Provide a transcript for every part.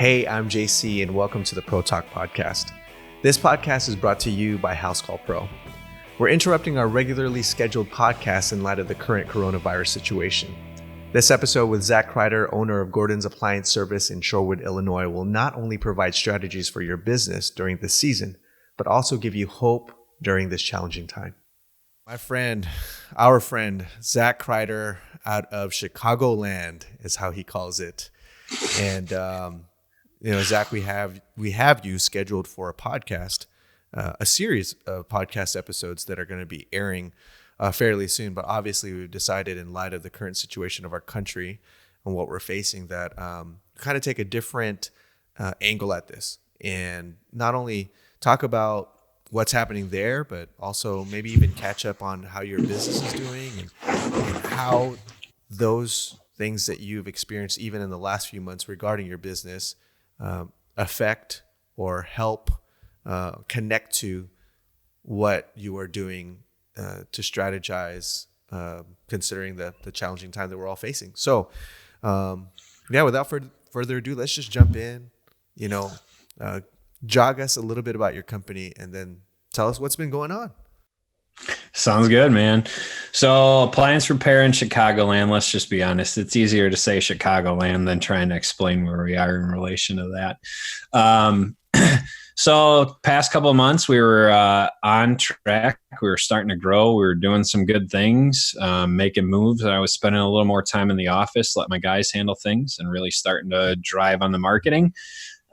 Hey, I'm JC and welcome to the Pro Talk podcast. This podcast is brought to you by Housecall Pro. We're interrupting our regularly scheduled podcast in light of the current coronavirus situation. This episode with Zach Crider, owner of Gordan's Appliance service in Shorewood, Illinois, will not only provide strategies for your business during this season, but also give you hope during this challenging time. Our friend, Zach Crider out of Chicagoland is how he calls it. And, Zach, we have you scheduled for a podcast, a series of podcast episodes that are going to be airing fairly soon. But obviously, we've decided in light of the current situation of our country and what we're facing that kind of take a different angle at this and not only talk about what's happening there, but also maybe even catch up on how your business is doing and how those things that you've experienced even in the last few months regarding your business affect or help connect to what you are doing to strategize, considering the challenging time that we're all facing. So, without further ado, let's just jump in, jog us a little bit about your company and then tell us what's been going on. Sounds good, man. So appliance repair in Chicagoland, let's just be honest. It's easier to say Chicagoland than trying to explain where we are in relation to that. So past couple of months, we were on track. We were starting to grow. We were doing some good things, making moves. I was spending a little more time in the office, let my guys handle things and really starting to drive on the marketing.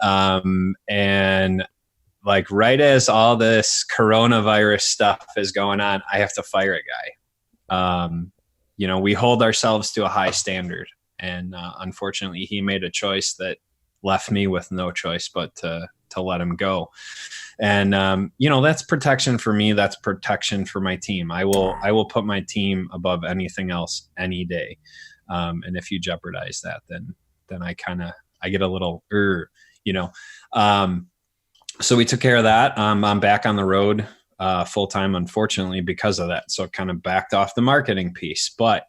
And like right as all this coronavirus stuff is going on, I have to fire a guy. We hold ourselves to a high standard. And unfortunately, he made a choice that left me with no choice but to let him go. And, that's protection for me. That's protection for my team. I will put my team above anything else any day. And if you jeopardize that, then I get a little, so we took care of that. I'm back on the road full time, unfortunately, because of that. So it kind of backed off the marketing piece. But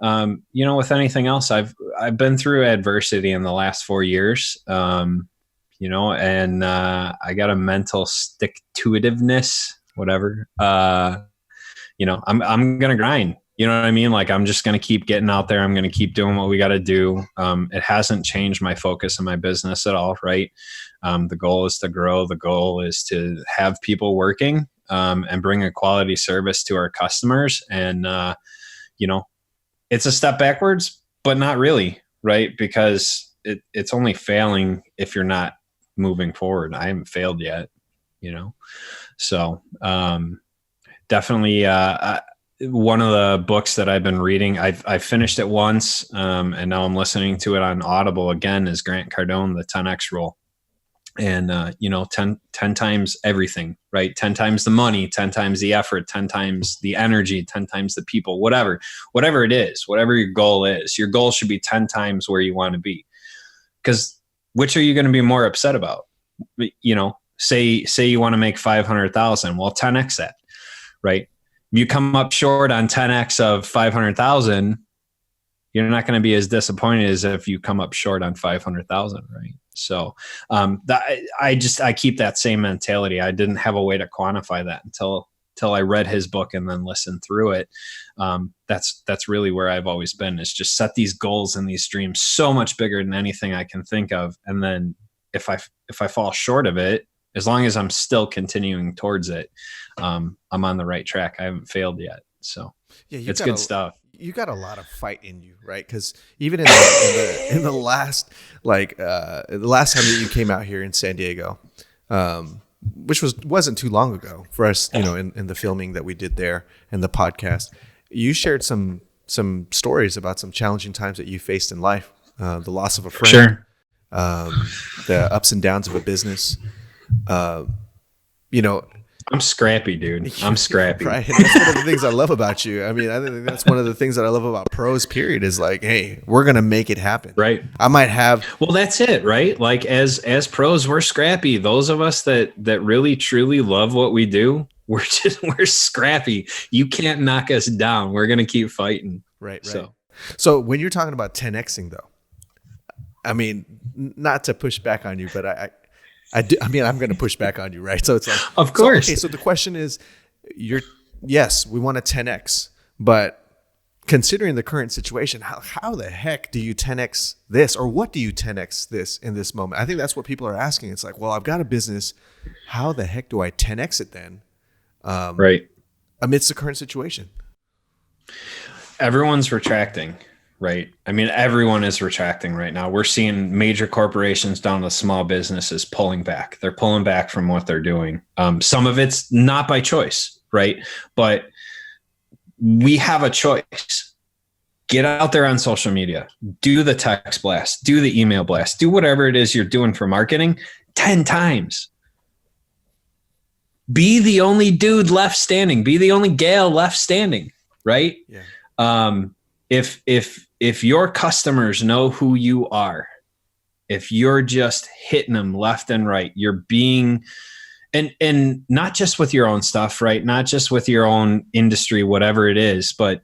with anything else, I've been through adversity in the last 4 years. And I got a mental stick-to-itiveness, whatever. I'm gonna grind. You know what I mean? Like, I'm just going to keep getting out there. I'm going to keep doing what we got to do. It hasn't changed my focus in my business at all, right? The goal is to grow. The goal is to have people working and bring a quality service to our customers. And, it's a step backwards, but not really, right? Because it's only failing if you're not moving forward. I haven't failed yet, So definitely one of the books that I've been reading, I finished it once, and now I'm listening to it on Audible again, is Grant Cardone, The 10X Rule. And, 10 times everything, right? 10 times the money, 10 times the effort, 10 times the energy, 10 times the people, whatever it is, whatever your goal is, your goal should be 10 times where you want to be. Because which are you going to be more upset about? Say you want to make 500,000. Well, 10X that, right? You come up short on 10X of 500,000, you're not going to be as disappointed as if you come up short on 500,000, right? So I keep that same mentality. I didn't have a way to quantify that until I read his book and then listened through it. That's really where I've always been, is just set these goals and these dreams so much bigger than anything I can think of. And then if I fall short of it, as long as I'm still continuing towards it, I'm on the right track. I haven't failed yet. So it's good stuff. You got a lot of fight in you, right? Because even in the last the last time that you came out here in San Diego, which wasn't too long ago for us, in the filming that we did there and the podcast, you shared some stories about some challenging times that you faced in life, the loss of a friend, sure, the ups and downs of a business. I'm scrappy, dude. I'm scrappy. Right. And that's one of the things I love about you. I mean, I think that's one of the things that I love about pros, period, is like, hey, we're going to make it happen. Right. I might have. Well, that's it, right? Like as pros, we're scrappy. Those of us that really, truly love what we do, we're scrappy. You can't knock us down. We're going to keep fighting. Right. So when you're talking about 10Xing though, I mean, not to push back on you, but I do. I mean, I'm going to push back on you, right? So it's like, of course. So the question is, yes, we want a 10x, but considering the current situation, how the heck do you 10x this, or what do you 10x this in this moment? I think that's what people are asking. It's like, well, I've got a business. How the heck do I 10x it then? Right. Amidst the current situation. Everyone's retracting, right? I mean, everyone is retracting right now. We're seeing major corporations down to small businesses pulling back. They're pulling back from what they're doing. Some of it's not by choice, right? But we have a choice. Get out there on social media, do the text blast, do the email blast, do whatever it is you're doing for marketing 10 times. Be the only dude left standing, be the only gal left standing, right? Yeah. If your customers know who you are, if you're just hitting them left and right, you're being, and not just with your own stuff, right? Not just with your own industry, whatever it is, but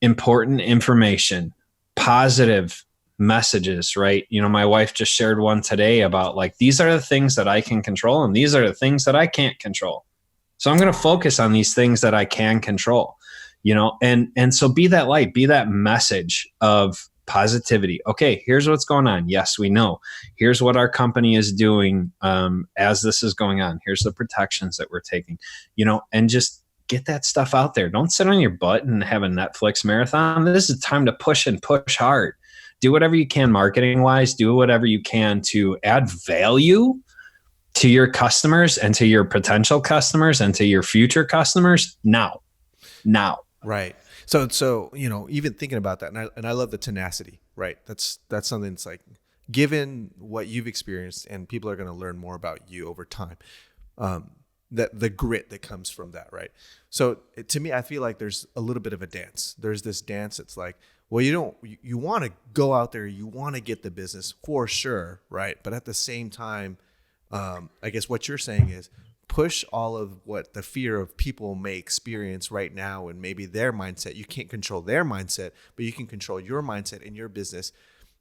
important information, positive messages, right? You know, my wife just shared one today about like, these are the things that I can control and these are the things that I can't control. So I'm going to focus on these things that I can control, you know, and so be that light, be that message of positivity. Okay, here's what's going on. Yes, we know. Here's what our company is doing as this is going on. Here's the protections that we're taking, you know, and just get that stuff out there. Don't sit on your butt and have a Netflix marathon. This is time to push and push hard. Do whatever you can marketing wise, do whatever you can to add value to your customers and to your potential customers and to your future customers now. Right. So, you know, even thinking about that, and I love the tenacity, right? That's something that's like, given what you've experienced, and people are going to learn more about you over time, that the grit that comes from that, right? So to me, I feel like there's a little bit of a dance. There's this dance. It's like, well, you want to go out there, you want to get the business for sure, right? But at the same time, I guess what you're saying is push all of what the fear of people may experience right now and maybe their mindset. You can't control their mindset, but you can control your mindset in your business.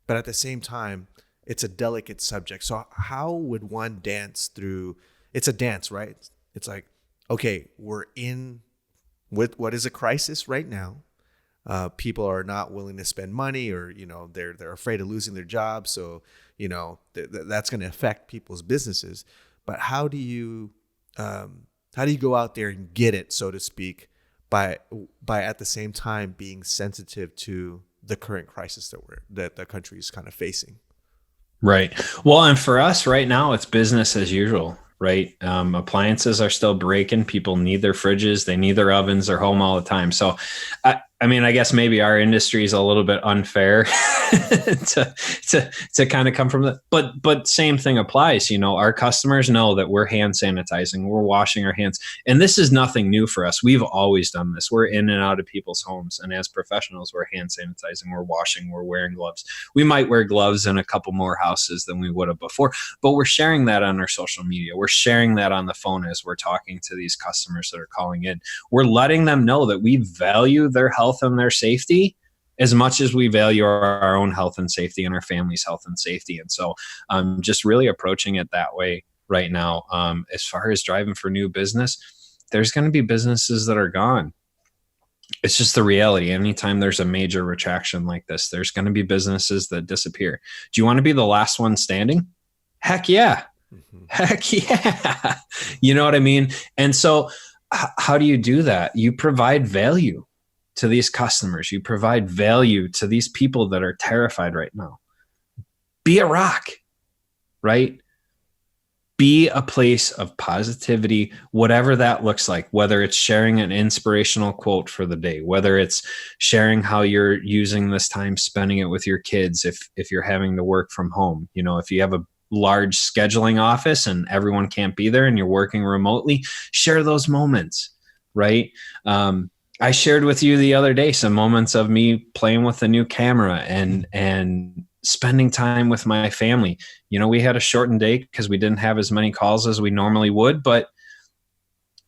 But at the same time, it's a delicate subject. So how would one dance through? It's a dance, right? It's like, okay, we're in with what is a crisis right now. People are not willing to spend money, or, you know, they're afraid of losing their jobs. So, you know, that's going to affect people's businesses. But how do you go out there and get it, so to speak, by at the same time being sensitive to the current crisis that the country is kind of facing? Right. Well, and for us right now, it's business as usual, right? Appliances are still breaking. People need their fridges. They need their ovens. They're home all the time. So, I mean, I guess maybe our industry is a little bit unfair to kind of come from that, but same thing applies. You know, our customers know that we're hand sanitizing, we're washing our hands, and this is nothing new for us. We've always done this. We're in and out of people's homes, and as professionals, we're hand sanitizing, we're washing, we're wearing gloves. We might wear gloves in a couple more houses than we would have before, but we're sharing that on our social media. We're sharing that on the phone as we're talking to these customers that are calling in. We're letting them know that we value their health and their safety as much as we value our own health and safety and our family's health and safety. And so just really approaching it that way right now. As far as driving for new business, there's going to be businesses that are gone. It's just the reality. Anytime there's a major retraction like this, there's going to be businesses that disappear. Do you want to be the last one standing? Heck yeah. Mm-hmm. Heck yeah. You know what I mean? And so how do you do that? You provide value to these customers. You provide value to these people that are terrified right now. Be a rock, right? Be a place of positivity, whatever that looks like, whether it's sharing an inspirational quote for the day, whether it's sharing how you're using this time, spending it with your kids. If you're having to work from home, you know, if you have a large scheduling office and everyone can't be there and you're working remotely, share those moments, right? I shared with you the other day some moments of me playing with a new camera and spending time with my family. You know, we had a shortened day because we didn't have as many calls as we normally would, but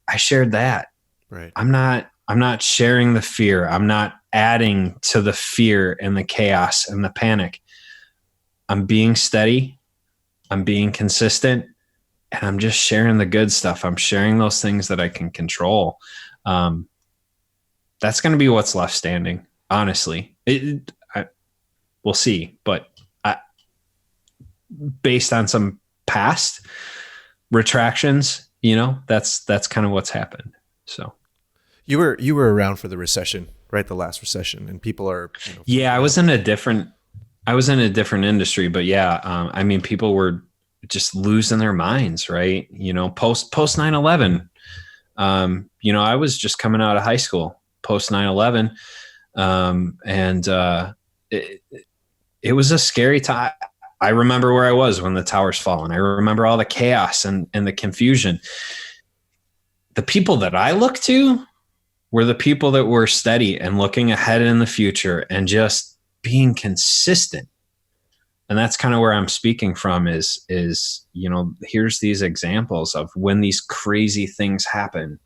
I shared that. Right. I'm not sharing the fear. I'm not adding to the fear and the chaos and the panic. I'm being steady, I'm being consistent, and I'm just sharing the good stuff. I'm sharing those things that I can control. That's going to be what's left standing, honestly. We'll see, but based on some past retractions, that's kind of what's happened. So you were around for the recession, right? The last recession, and people are. Yeah, I was in a different industry, but yeah, I mean, people were just losing their minds, right? Post 9/11. I was just coming out of high school post 9/11, and it was a scary time. I remember where I was when the towers fallen. I remember all the chaos and the confusion. The people that I looked to were the people that were steady and looking ahead in the future and just being consistent. And that's kind of where I'm speaking from is, here's these examples of when these crazy things happen.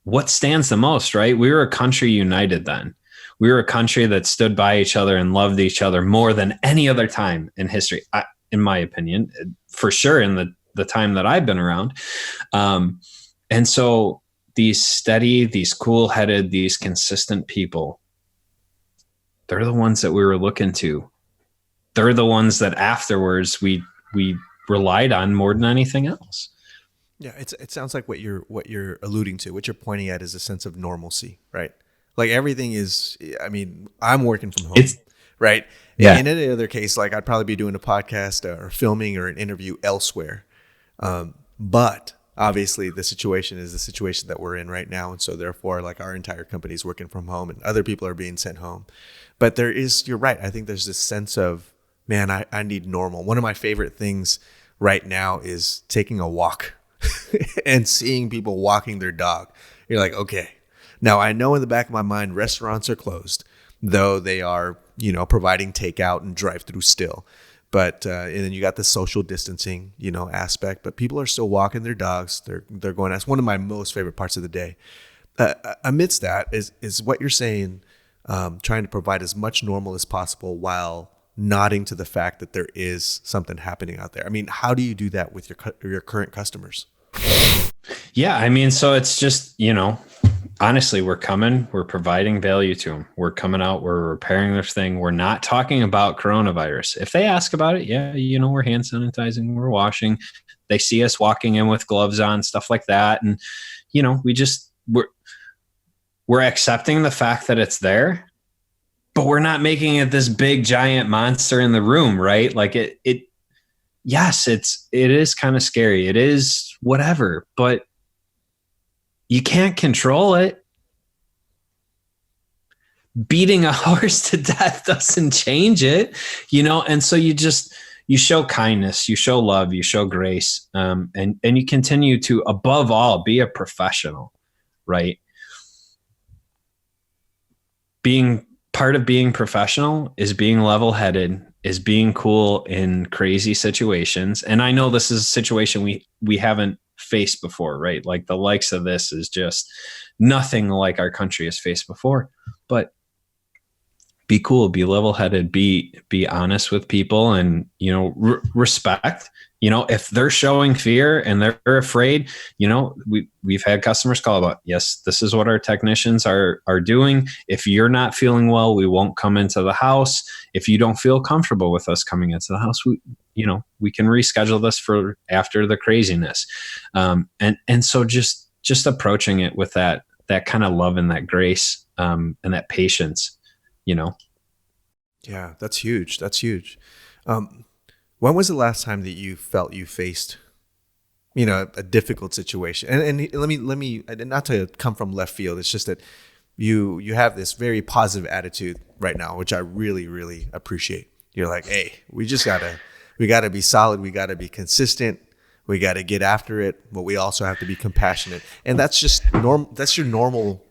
What stands the most, right? We were a country united then. We were a country that stood by each other and loved each other more than any other time in history, in my opinion, for sure in the time that I've been around. And so these steady, these cool-headed, these consistent people, they're the ones that we were looking to. They're the ones that afterwards we relied on more than anything else. Yeah, it sounds like what you're alluding to, what you're pointing at is a sense of normalcy, right? Like everything is, I mean, I'm working from home, right? Yeah. In any other case, like I'd probably be doing a podcast or filming or an interview elsewhere. But obviously the situation is the situation that we're in right now. And so therefore, like our entire company is working from home and other people are being sent home. But you're right. I think there's this sense of, man, I need normal. One of my favorite things right now is taking a walk and seeing people walking their dog. You're like, okay. Now, I know in the back of my mind, restaurants are closed, though they are, providing takeout and drive-through still. But and then you got the social distancing, aspect. But people are still walking their dogs. They're going. That's one of my most favorite parts of the day. Amidst that is what you're saying, trying to provide as much normal as possible while nodding to the fact that there is something happening out there. I mean, how do you do that with your current customers? Yeah, I mean, so it's just, honestly, we're providing value to them. We're coming out, we're repairing their thing. We're not talking about coronavirus. If they ask about it, yeah, we're hand sanitizing, we're washing. They see us walking in with gloves on, stuff like that. And, we're accepting the fact that it's there, but we're not making it this big giant monster in the room, right? Like yes, it is kind of scary. It is whatever, but you can't control it. Beating a horse to death doesn't change it, and so you show kindness, you show love, you show grace, and you continue to, above all, be a professional, right? Being part of being professional is being level-headed, is being cool in crazy situations. And I know this is a situation we haven't faced before, right? Like the likes of this is just nothing like our country has faced before. But be cool, be level-headed, be honest with people, and respect. If they're showing fear and they're afraid, we've had customers call about, yes, this is what our technicians are doing. If you're not feeling well, we won't come into the house. If you don't feel comfortable with us coming into the house, we can reschedule this for after the craziness. And so just approaching it with that kind of love and that grace, and that patience, Yeah, that's huge. That's huge. When was the last time that you felt you faced, a difficult situation? And let me not to come from left field. It's just that you have this very positive attitude right now, which I really, really appreciate. You're like, hey, we gotta be solid. We gotta be consistent. We gotta get after it, but we also have to be compassionate. And that's just that's your normal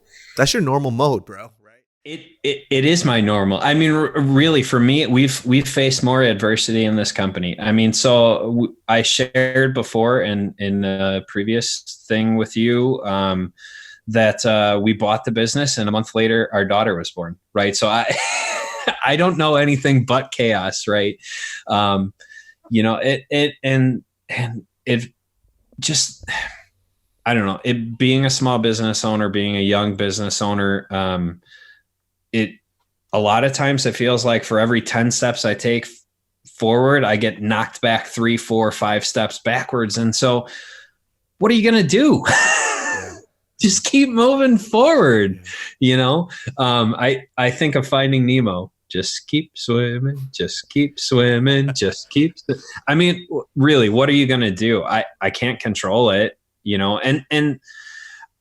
mode, bro. It is my normal. I mean, really, for me, we've faced more adversity in this company. I mean, so I shared before in a previous thing with you that we bought the business, and a month later, our daughter was born. Right. So I don't know anything but chaos. Right. It just, I don't know, it being a small business owner, being a young business owner, a lot of times it feels like for every 10 steps I take forward, I get knocked back 3, 4, 5 steps backwards. And so what are you going to do? Just keep moving forward. I think of Finding Nemo. Just keep swimming, just keep swimming, just keep. I mean, really, what are you going to do? I can't control it, and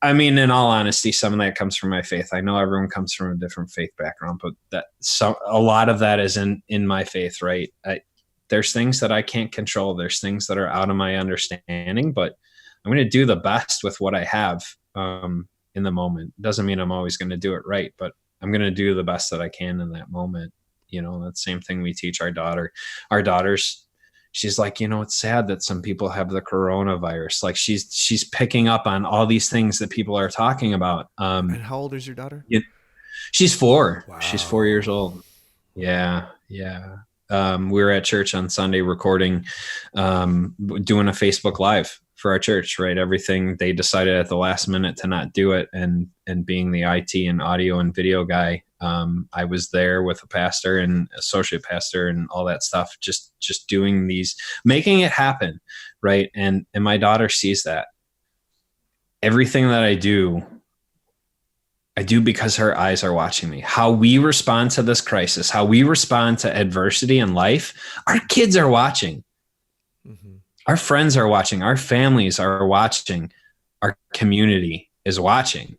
I mean, in all honesty, some of that comes from my faith. I know everyone comes from a different faith background, but a lot of that is in my faith, right? There's things that I can't control. There's things that are out of my understanding, but I'm going to do the best with what I have in the moment. Doesn't mean I'm always going to do it right, but I'm going to do the best that I can in that moment. That same thing we teach our daughter. Our daughters, she's like, it's sad that some people have the coronavirus. Like she's picking up on all these things that people are talking about. And how old is your daughter? She's 4. Wow. She's 4 years old. Yeah. Yeah. We were at church on Sunday recording, doing a Facebook Live for our church, right? Everything, they decided at the last minute to not do it. And being the IT and audio and video guy, I was there with a pastor and associate pastor and all that stuff, just doing these, making it happen. Right. And my daughter sees that everything that I do because her eyes are watching me. How we respond to this crisis, how we respond to adversity in life, our kids are watching. Mm-hmm. Our friends are watching. Our families are watching. Our community is watching.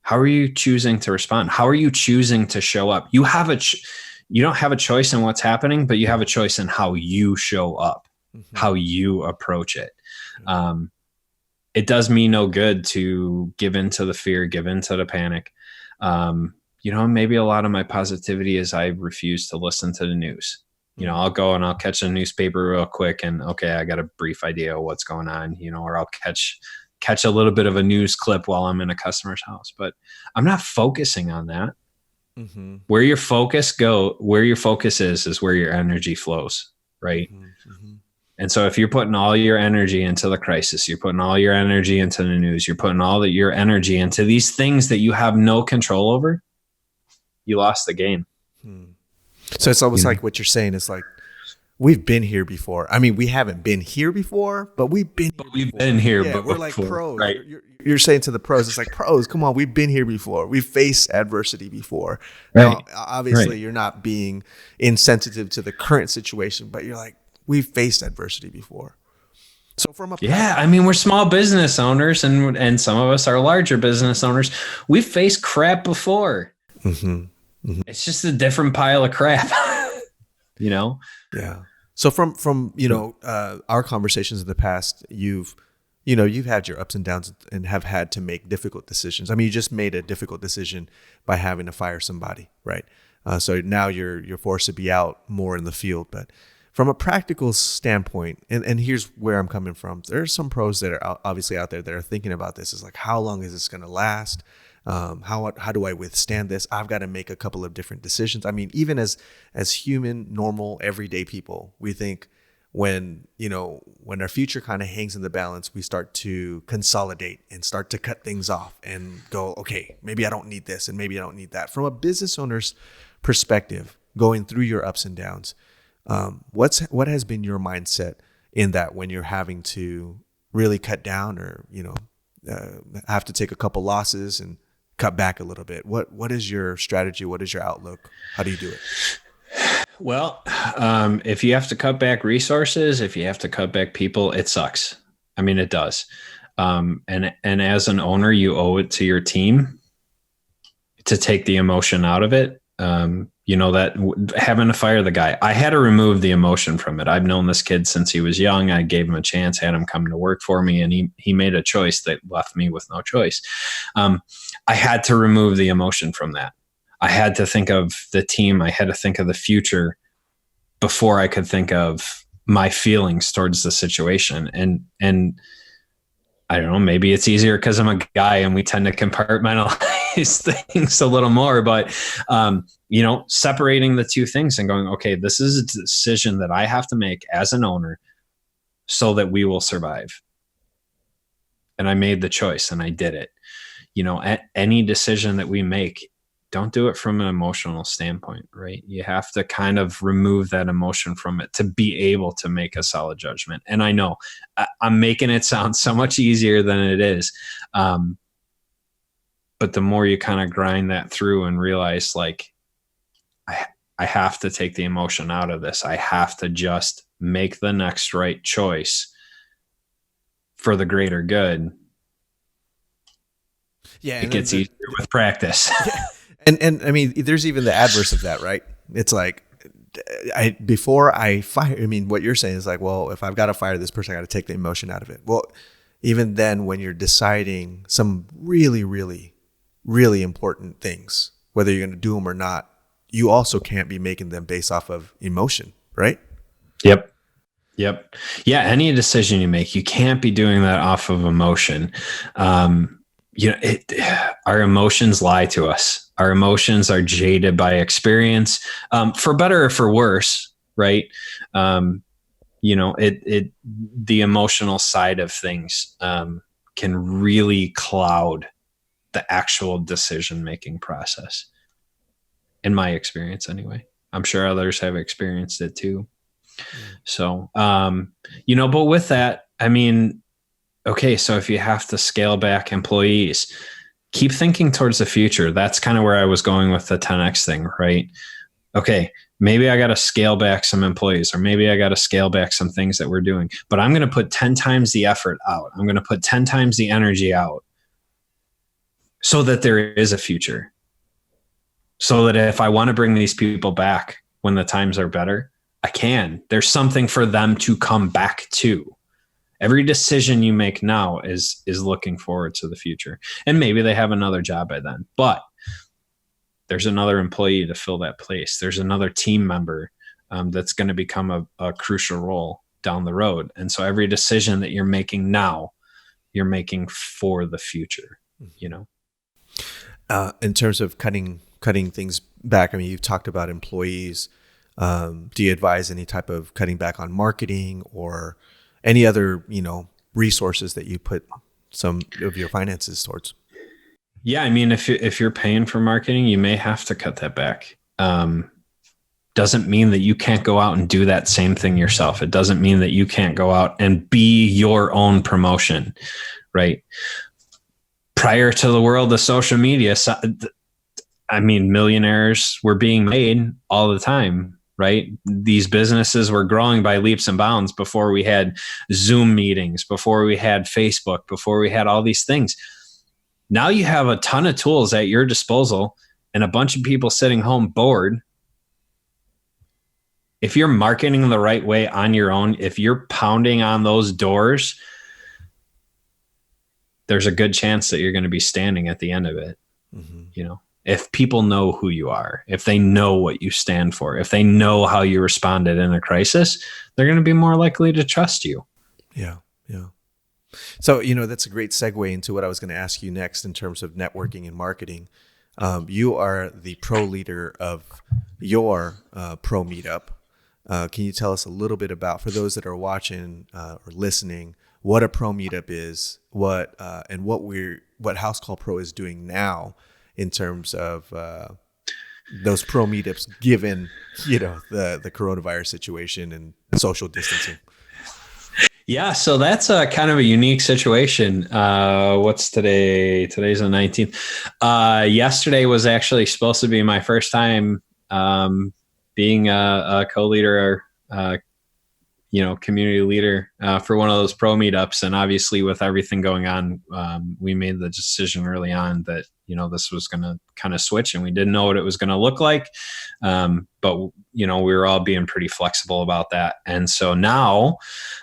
How are you choosing to respond? How are you choosing to show up? You don't have a choice in what's happening, but you have a choice in how you show up, mm-hmm. how you approach it. Mm-hmm. It does me no good to give into the fear, give into the panic. Maybe a lot of my positivity is I refuse to listen to the news. I'll go and I'll catch a newspaper real quick and okay, I got a brief idea of what's going on, or I'll catch a little bit of a news clip while I'm in a customer's house, but I'm not focusing on that. Mm-hmm. Where your focus is where your energy flows. Right. Mm-hmm. And so if you're putting all your energy into the crisis, you're putting all your energy into the news, you're putting all your energy into these things that you have no control over, you lost the game. So it's almost like what you're saying is like, we've been here before. I mean, we haven't been here before, but we've been here before. We're like pros. Right? You're saying to the pros, it's like, pros, come on, we've been here before. We've faced adversity before. Right. Now, obviously, You're not being insensitive to the current situation, but you're like, we've faced adversity before. So we're small business owners and some of us are larger business owners. We've faced crap before. Mm-hmm. Mm-hmm. It's just a different pile of crap, Yeah. So from our conversations in the past, you've had your ups and downs and have had to make difficult decisions. I mean, you just made a difficult decision by having to fire somebody, right? So now you're forced to be out more in the field, but from a practical standpoint, and here's where I'm coming from. There are some pros that are obviously out there that are thinking about this. It's like, how long is this going to last? How do I withstand this? I've got to make a couple of different decisions. I mean, even as human, normal, everyday people, we think when our future kind of hangs in the balance, we start to consolidate and start to cut things off and go, okay, maybe I don't need this and maybe I don't need that. From a business owner's perspective, going through your ups and downs, what has been your mindset in that when you're having to really cut down or have to take a couple losses and cut back a little bit? What is your strategy? What is your outlook? How do you do it? Well, if you have to cut back resources, if you have to cut back people, it sucks. I mean, it does. And as an owner, you owe it to your team to take the emotion out of it. That having to fire the guy, I had to remove the emotion from it. I've known this kid since he was young. I gave him a chance, had him come to work for me, and he made a choice that left me with no choice. I had to remove the emotion from that. I had to think of the team. I had to think of the future before I could think of my feelings towards the situation. And I don't know, maybe it's easier because I'm a guy and we tend to compartmentalize analyze things a little more, but, separating the two things and going, okay, this is a decision that I have to make as an owner so that we will survive. And I made the choice and I did it. At any decision that we make, don't do it from an emotional standpoint, right? You have to kind of remove that emotion from it to be able to make a solid judgment. And I know I'm making it sound so much easier than it is. But the more you kind of grind that through and realize, like, I have to take the emotion out of this. I have to just make the next right choice for the greater good. Yeah. It gets easier with practice. Yeah. And I mean, there's even the adverse of that, right? It's like, before I fire, I mean, what you're saying is like, well, if I've got to fire this person, I got to take the emotion out of it. Well, even then, when you're deciding some really, really, really important things, whether you're going to do them or not, you also can't be making them based off of emotion, right? Yep. Yeah. Any decision you make, you can't be doing that off of emotion. Our emotions lie to us. Our emotions are jaded by experience, for better or for worse, right? The emotional side of things can really cloud the actual decision-making process. In my experience, anyway. I'm sure others have experienced it too. So, but with that, I mean, okay, so if you have to scale back employees, keep thinking towards the future. That's kind of where I was going with the 10X thing, right? Okay, maybe I got to scale back some employees, or maybe I got to scale back some things that we're doing, but I'm going to put 10 times the effort out. I'm going to put 10 times the energy out so that there is a future. So that if I want to bring these people back when the times are better, I can. There's something for them to come back to. Every decision you make now is looking forward to the future. And maybe they have another job by then, but there's another employee to fill that place. There's another team member that's going to become a crucial role down the road. And so every decision that you're making now, you're making for the future, In terms of cutting things back, I mean, you've talked about employees. Do you advise any type of cutting back on marketing or any other, resources that you put some of your finances towards? Yeah, I mean, if you're paying for marketing, you may have to cut that back. Doesn't mean that you can't go out and do that same thing yourself. It doesn't mean that you can't go out and be your own promotion, right? Prior to the world of social media, I mean, millionaires were being made all the time, right? These businesses were growing by leaps and bounds before we had Zoom meetings, before we had Facebook, before we had all these things. Now you have a ton of tools at your disposal and a bunch of people sitting home bored. If you're marketing the right way on your own, if you're pounding on those doors, there's a good chance that you're going to be standing at the end of it. Mm-hmm. If people know who you are, if they know what you stand for, if they know how you responded in a crisis, they're going to be more likely to trust you. Yeah. So, that's a great segue into what I was going to ask you next in terms of networking and marketing. You are the pro leader of your pro meetup. Can you tell us a little bit about, for those that are watching or listening, what a pro meetup is, what Housecall Pro is doing now in terms of those pro meetups, given the coronavirus situation and social distancing? Yeah, so that's a kind of a unique situation. What's today? Today's the 19th. Yesterday was actually supposed to be my first time being a co-leader, community leader for one of those pro meetups. And obviously with everything going on, we made the decision early on that, this was going to kind of switch, and we didn't know what it was going to look like. But we were all being pretty flexible about that. And so now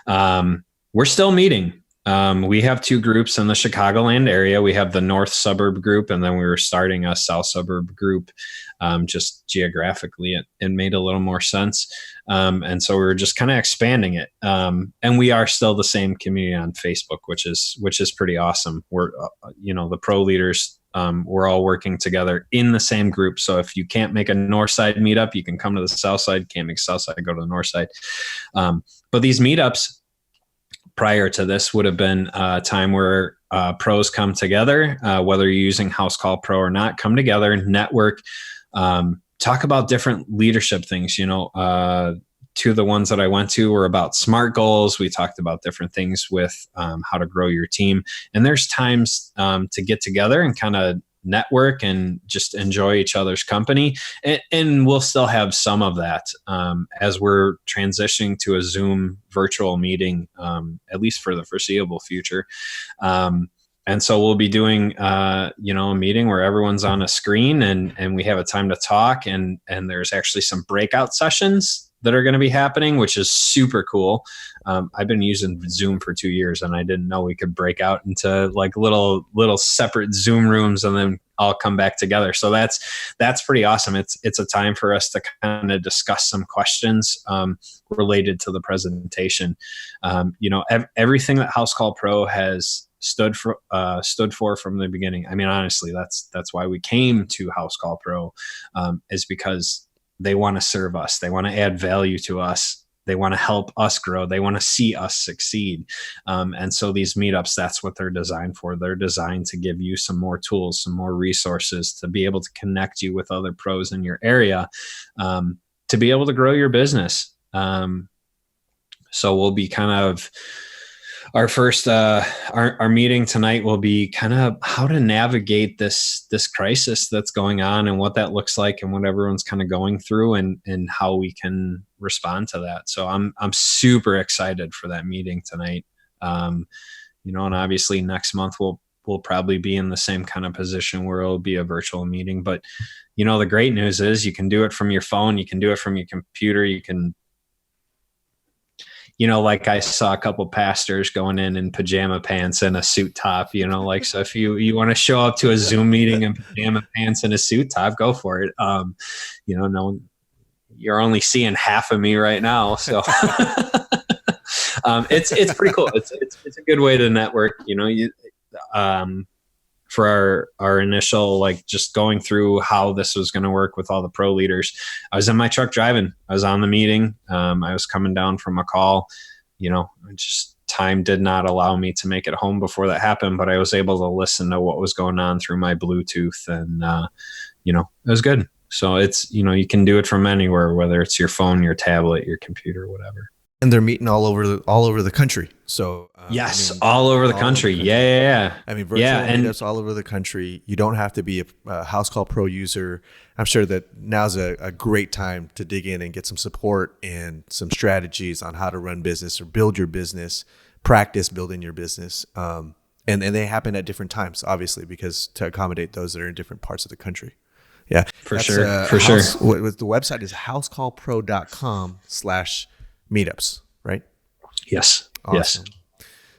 we're still meeting. We have two groups in the Chicagoland area. We have the North Suburb group, and then we were starting a South Suburb group. Just geographically, it made a little more sense. And so we were just kind of expanding it. And we are still the same community on Facebook, which is pretty awesome. We're, the pro leaders we're all working together in the same group. So if you can't make a north side meetup, you can come to the south side. Can't make south side, go to the north side. But these meetups prior to this would have been a time where pros come together, whether you're using Housecall Pro or not, come together, network, talk about different leadership things. Two of the ones that I went to were about SMART goals. We talked about different things with how to grow your team. And there's times to get together and kind of network and just enjoy each other's company. And we'll still have some of that as we're transitioning to a Zoom virtual meeting, at least for the foreseeable future. And so we'll be doing, a meeting where everyone's on a screen and we have a time to talk, and there's actually some breakout sessions that are going to be happening, which is super cool. I've been using Zoom for 2 years, and I didn't know we could break out into like little separate Zoom rooms and then all come back together. So that's pretty awesome. It's a time for us to kind of discuss some questions related to the presentation. Everything that Housecall Pro has stood for from the beginning. I mean, honestly, that's why we came to Housecall Pro, is because they want to serve us. They want to add value to us. They want to help us grow. They want to see us succeed. And so these meetups, that's what they're designed for. They're designed to give you some more tools, some more resources to be able to connect you with other pros in your area, to be able to grow your business. So we'll be kind of our first, our meeting tonight will be kind of how to navigate this crisis that's going on and what that looks like and what everyone's kind of going through and how we can respond to that. So I'm super excited for that meeting tonight. And obviously next month we'll probably be in the same kind of position where it'll be a virtual meeting. But the great news is you can do it from your phone, you can do it from your computer, you can. Like I saw a couple pastors going in pajama pants and a suit top, so if you want to show up to a Zoom meeting in pajama pants and a suit top, go for it. No, you're only seeing half of me right now. So it's pretty cool. It's a good way to network, for our initial, just going through how this was going to work with all the pro leaders. I was in my truck driving. I was on the meeting. I was coming down from a call. Just time did not allow me to make it home before that happened, but I was able to listen to what was going on through my Bluetooth, and it was good. So it's you can do it from anywhere, whether it's your phone, your tablet, your computer, whatever. And they're meeting all over the country. So yes, all over the country. Yeah. I mean, virtual meetups all over the country. You don't have to be a Housecall Pro user. I'm sure that now's a great time to dig in and get some support and some strategies on how to run business or build your business, practice building your business. And they happen at different times, obviously, because to accommodate those that are in different parts of the country. Yeah, for sure. The website is housecallpro.com/meetups, right? Yes. Awesome. Yes.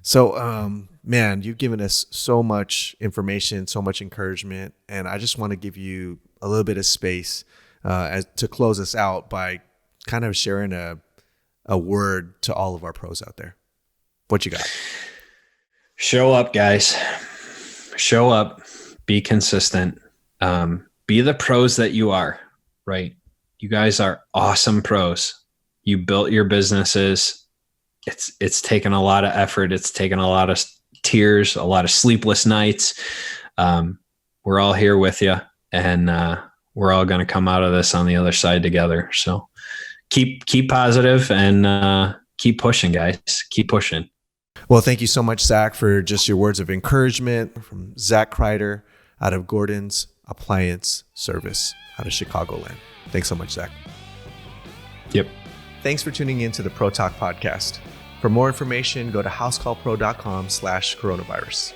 So, man, you've given us so much information, so much encouragement, and I just want to give you a little bit of space to close us out by kind of sharing a word to all of our pros out there. What you got? Show up, guys. Show up. Be consistent. Be the pros that you are, right? You guys are awesome pros. You built your businesses. It's taken a lot of effort. It's taken a lot of tears, a lot of sleepless nights. We're all here with you, and we're all going to come out of this on the other side together. So keep positive and keep pushing, guys. Keep pushing. Well, thank you so much, Zach, for just your words of encouragement. From Zach Crider out of Gordan's Appliance Service out of Chicagoland. Thanks so much, Zach. Yep. Thanks for tuning in to the Pro Talk podcast. For more information, go to housecallpro.com/coronavirus.